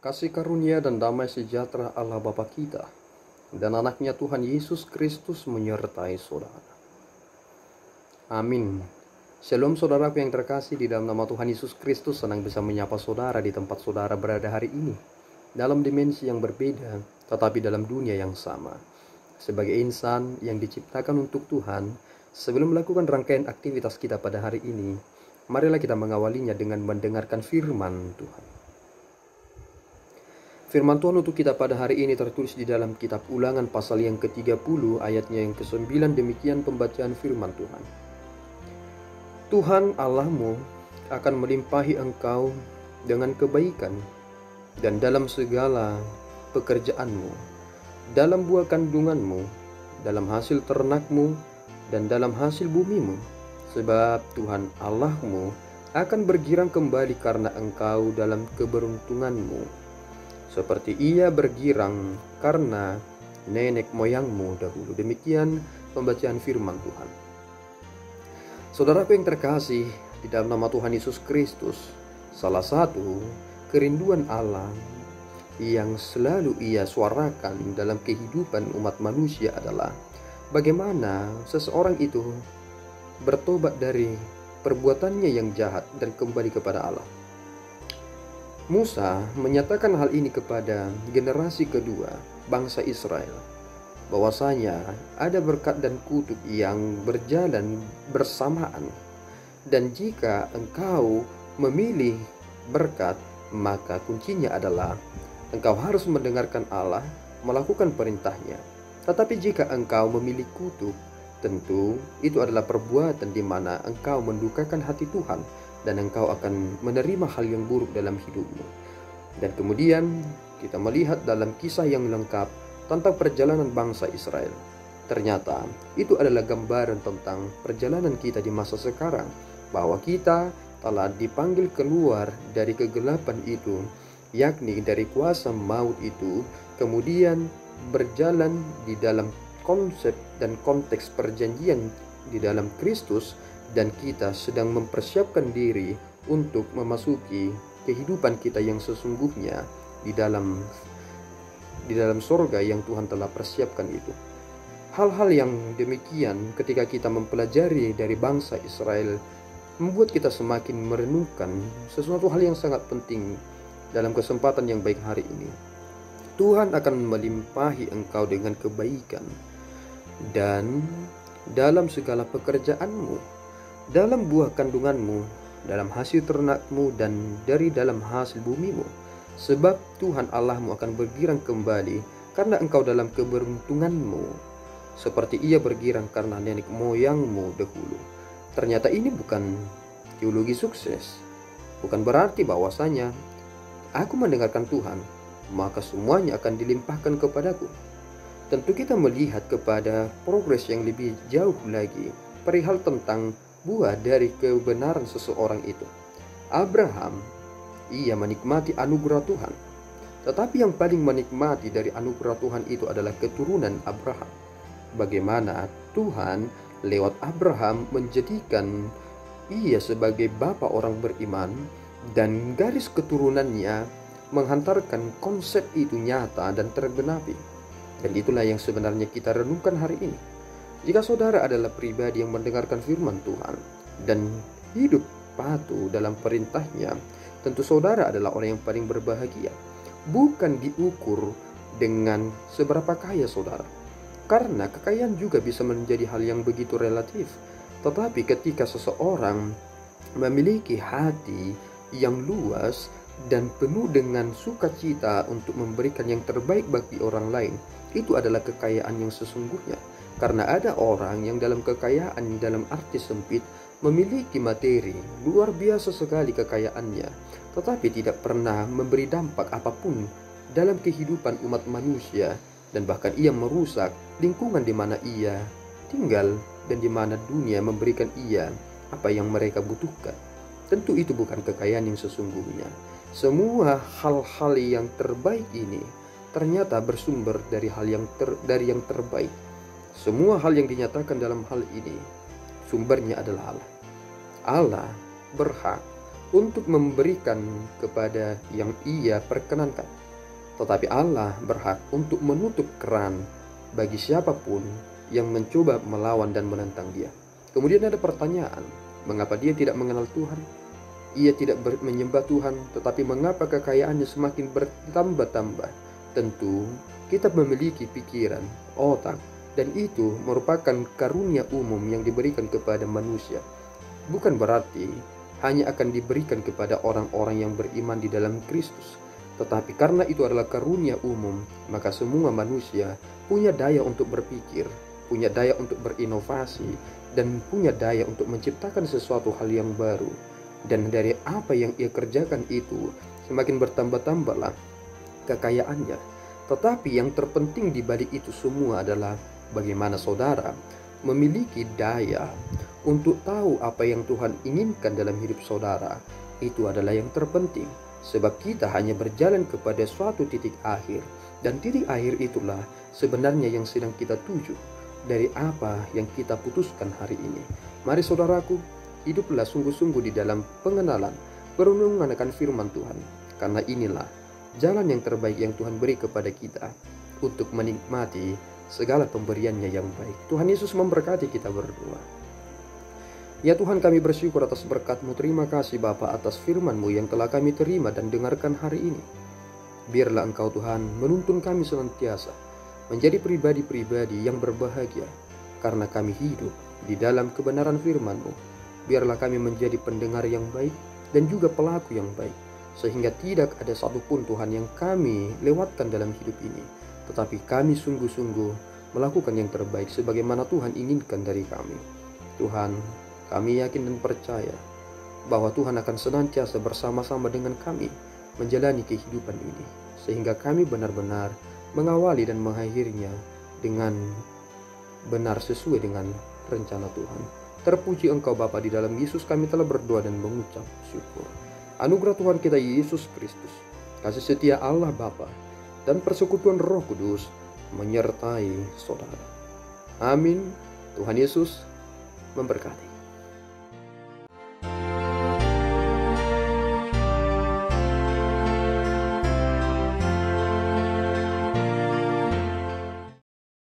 Kasih karunia dan damai sejahtera Allah Bapa kita dan anaknya Tuhan Yesus Kristus menyertai saudara. Amin. Shalom saudaraku yang terkasih, di dalam nama Tuhan Yesus Kristus senang bisa menyapa saudara di tempat saudara berada hari ini. Dalam dimensi yang berbeda, tetapi dalam dunia yang sama. Sebagai insan yang diciptakan untuk Tuhan, sebelum melakukan rangkaian aktivitas kita pada hari ini, marilah kita mengawalinya dengan mendengarkan firman Tuhan. Firman Tuhan untuk kita pada hari ini tertulis di dalam kitab Ulangan pasal yang ke-30 ayatnya yang ke-9. Demikian pembacaan firman Tuhan. Tuhan Allahmu akan melimpahi engkau dengan kebaikan dan dalam segala pekerjaanmu, dalam buah kandunganmu, dalam hasil ternakmu, dan dalam hasil bumimu, sebab Tuhan Allahmu akan bergirang kembali karena engkau dalam keberuntunganmu, seperti ia bergirang karena nenek moyangmu dahulu. Demikian pembacaan firman Tuhan. Saudaraku yang terkasih, di dalam nama Tuhan Yesus Kristus, salah satu kerinduan Allah yang selalu ia suarakan dalam kehidupan umat manusia adalah bagaimana seseorang itu bertobat dari perbuatannya yang jahat dan kembali kepada Allah. Musa menyatakan hal ini kepada generasi kedua bangsa Israel, bahwasanya ada berkat dan kutuk yang berjalan bersamaan, dan jika engkau memilih berkat, maka kuncinya adalah engkau harus mendengarkan Allah, melakukan perintahnya. Tetapi jika engkau memilih kutuk, tentu itu adalah perbuatan di mana engkau mendukakan hati Tuhan, dan engkau akan menerima hal yang buruk dalam hidupmu. Dan kemudian kita melihat dalam kisah yang lengkap tentang perjalanan bangsa Israel. Ternyata itu adalah gambaran tentang perjalanan kita di masa sekarang, bahwa kita telah dipanggil keluar dari kegelapan itu, yakni dari kuasa maut itu, kemudian berjalan di dalam konsep dan konteks perjanjian di dalam Kristus, dan kita sedang mempersiapkan diri untuk memasuki kehidupan kita yang sesungguhnya di dalam sorga yang Tuhan telah persiapkan itu. Hal-hal yang demikian ketika kita mempelajari dari bangsa Israel membuat kita semakin merenungkan sesuatu hal yang sangat penting dalam kesempatan yang baik hari ini. Tuhan akan melimpahi engkau dengan kebaikan dan dalam segala pekerjaanmu, dalam buah kandunganmu, dalam hasil ternakmu, dan dari dalam hasil bumimu, sebab Tuhan Allahmu akan bergirang kembali karena engkau dalam keberuntunganmu, seperti ia bergirang karena nenek moyangmu dahulu. Ternyata ini bukan teologi sukses, bukan berarti bahwasanya aku mendengarkan Tuhan maka semuanya akan dilimpahkan kepadaku. Tentu kita melihat kepada progres yang lebih jauh lagi perihal tentang buah dari kebenaran seseorang itu. Abraham, ia menikmati anugerah Tuhan, tetapi yang paling menikmati dari anugerah Tuhan itu adalah keturunan Abraham. Bagaimana Tuhan lewat Abraham menjadikan ia sebagai bapa orang beriman, dan garis keturunannya menghantarkan konsep itu nyata dan tergenapi. Dan itulah yang sebenarnya kita renungkan hari ini. Jika saudara adalah pribadi yang mendengarkan firman Tuhan dan hidup patuh dalam perintahnya, tentu saudara adalah orang yang paling berbahagia. Bukan diukur dengan seberapa kaya saudara, karena kekayaan juga bisa menjadi hal yang begitu relatif. Tetapi ketika seseorang memiliki hati yang luas dan penuh dengan sukacita untuk memberikan yang terbaik bagi orang lain, itu adalah kekayaan yang sesungguhnya. Karena ada orang yang dalam kekayaan dalam arti sempit memiliki materi luar biasa sekali kekayaannya, tetapi tidak pernah memberi dampak apapun dalam kehidupan umat manusia, dan bahkan ia merusak lingkungan di mana ia tinggal dan di mana dunia memberikan ia apa yang mereka butuhkan. Tentu itu bukan kekayaan yang sesungguhnya. Semua hal-hal yang terbaik ini ternyata bersumber dari dari yang terbaik. Semua hal yang dinyatakan dalam hal ini sumbernya adalah Allah. Allah berhak untuk memberikan kepada yang Ia perkenankan. Tetapi Allah berhak untuk menutup keran bagi siapapun yang mencoba melawan dan menentang Dia. Kemudian ada pertanyaan, mengapa dia tidak mengenal Tuhan? Ia tidak menyembah Tuhan, tetapi mengapa kekayaannya semakin bertambah-tambah? Tentu, kita memiliki pikiran, otak, dan itu merupakan karunia umum yang diberikan kepada manusia. Bukan berarti hanya akan diberikan kepada orang-orang yang beriman di dalam Kristus. Tetapi karena itu adalah karunia umum, maka semua manusia punya daya untuk berpikir, punya daya untuk berinovasi, dan punya daya untuk menciptakan sesuatu hal yang baru. Dan dari apa yang ia kerjakan itu, semakin bertambah-tambahlah kekayaannya. Tetapi yang terpenting di balik itu semua adalah bagaimana saudara memiliki daya untuk tahu apa yang Tuhan inginkan dalam hidup saudara. Itu adalah yang terpenting, sebab kita hanya berjalan kepada suatu titik akhir, dan titik akhir itulah sebenarnya yang sedang kita tuju dari apa yang kita putuskan hari ini. Mari saudaraku, hiduplah sungguh-sungguh di dalam pengenalan, perenungan akan firman Tuhan, karena inilah jalan yang terbaik yang Tuhan beri kepada kita untuk menikmati segala pemberiannya yang baik. Tuhan Yesus memberkati kita berdua. Ya Tuhan, kami bersyukur atas berkat-Mu. Terima kasih Bapa atas firman-Mu yang telah kami terima dan dengarkan hari ini. Biarlah Engkau Tuhan menuntun kami senantiasa menjadi pribadi-pribadi yang berbahagia karena kami hidup di dalam kebenaran firman-Mu. Biarlah kami menjadi pendengar yang baik dan juga pelaku yang baik, sehingga tidak ada satupun Tuhan yang kami lewatkan dalam hidup ini, tetapi kami sungguh-sungguh melakukan yang terbaik sebagaimana Tuhan inginkan dari kami. Tuhan, kami yakin dan percaya bahwa Tuhan akan senantiasa bersama-sama dengan kami menjalani kehidupan ini, sehingga kami benar-benar mengawali dan mengakhirinya dengan benar sesuai dengan rencana Tuhan. Terpuji Engkau Bapa, di dalam Yesus kami telah berdoa dan mengucap syukur. Anugerah Tuhan kita Yesus Kristus, kasih setia Allah Bapa, dan persekutuan Roh Kudus menyertai saudara. Amin. Tuhan Yesus memberkati.